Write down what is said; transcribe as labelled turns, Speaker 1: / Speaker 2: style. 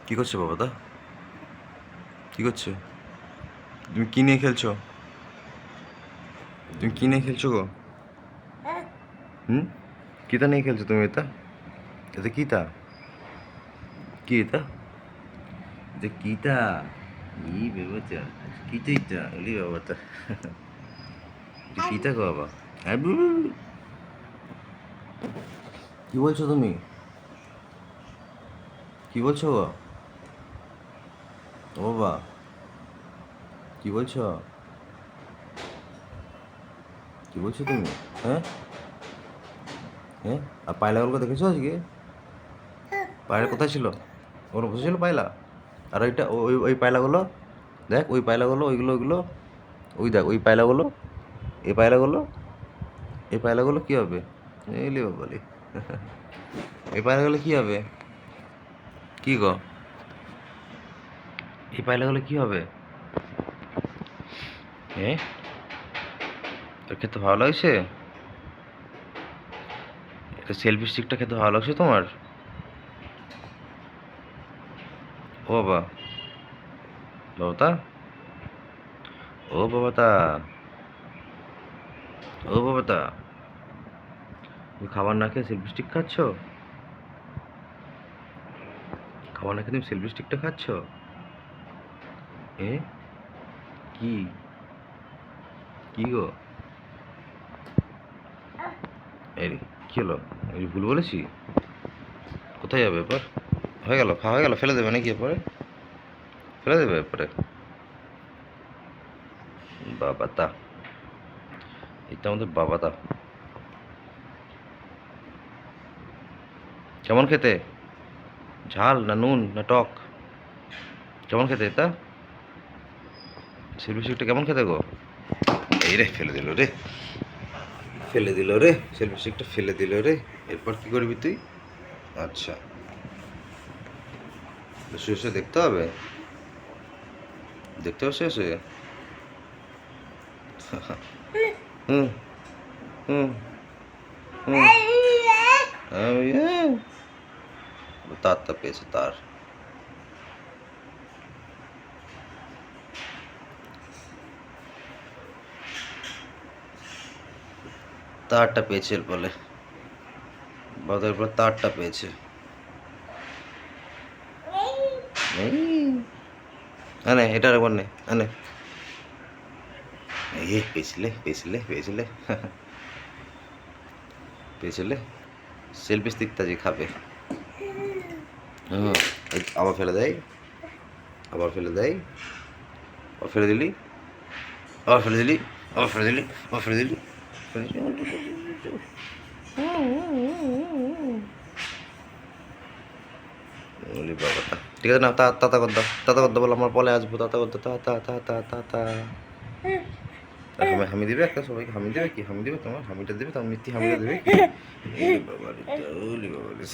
Speaker 1: কি করছো বাবা দা? কি করছো? তুমি কি নিয়ে খেলছো? তুমি কি নিয়ে খেলছো গো? হুম? কিতা নিয়ে খেলছো তুমি? এটা এটা কিতা? কি এটা? এটা কিতা? ই বাবাটা, কিতা এটা? ওলি বাবাটা, এটা কিতা গো বাবা? হ্যাঁ, কি বলছো তুমি? কি বলছো গো? ও বাবা, কি বলছো? কি বলছো তুমি? হ্যাঁ, হ্যাঁ। আর পায়লাগুলোকে দেখেছো আজকে? পায়রা কোথায় ছিল? ওরা বসেছিল পায়লা। আর ওইটা ওই ওই পায়লাগুলো দেখ, ওই পায়লাগুলো, ওইগুলো ওইগুলো, ওই দেখ ওই পায়লাগুলো, এই পায়লাগুলো, এই পায়লাগুলো কি হবে? এলি বাবালি, এই পায়লাগুলো কি হবে? কি গো? এই পায়লাগুলো কি হবে? হ্যাঁ, তোর খেতে ভালো লাগছে? এটা সেলফি স্টিকটা খেতে ভালো লাগছে তোমার? ও বাবা, বাবাতা, ও বাবাতা, ও বাবাতা, তুমি খাবার না খেয়ে সেলফি স্টিক খাচ্ছ? খাবার না খেয়ে তুমি সেলফি স্টিকটা খাচ্ছ? এ কি? কি গো? এই কি হলো? এই ভুল বলেছি? কোথায় যাবে এবার? হয়ে গেল, খাওয়া হয়ে গেল, ফেলে দেবে নাকি এরপরে? ফেলে দেবে এরপরে? বাবাতা, এটা আমাদের বাবাতা। কেমন খেতে? ঝাল না নুন না টক? কেমন খেতে এটা? সেলফি স্টিকটা কেমন খেতে গো? এই রে, ফেলে দিল রে, ফেলে দিল রে, সেলফি স্টিকটা ফেলে দিল রে। এরপর কি করবি তুই? আচ্ছা, শুয়ে শুয়ে দেখতে হবে? দেখতে হবে শুয়ে শুয়ে? হুম, হুম, হুম। তারটা পেয়েছে তার। তারটা পেয়েছে এর বলে, বাদের পর তারটা পেয়েছে। আনে এটার একবার নে, আনে। এই পেয়েছিলে, পেয়েছিলে, পেয়েছিলে, পেয়েছিলে। সেলফি স্টিকটা যে খাবে। হুম, আবার ফেলে দেয়, আবার ফেলে দেয়, আবার ফেলে দিলি, আবার ফেলে দিলি, আবার ফেলে দিলি, আবার ফেলে দিলি। বাবাটা, ঠিক আছে না, তাতা কর দাও, তাতা কর দাও, বলো আমার পলে আসবো, তাতা কর দাও, তা তা তা তা তা তা। হামি দিবে একটা, সবাইকে হামি দেবে কি? হামি দেবে, তোমার হামিটা দেবে, তোমার মিথ্যি হামিটা দেবে কি? বাবা রে, বাবা রে।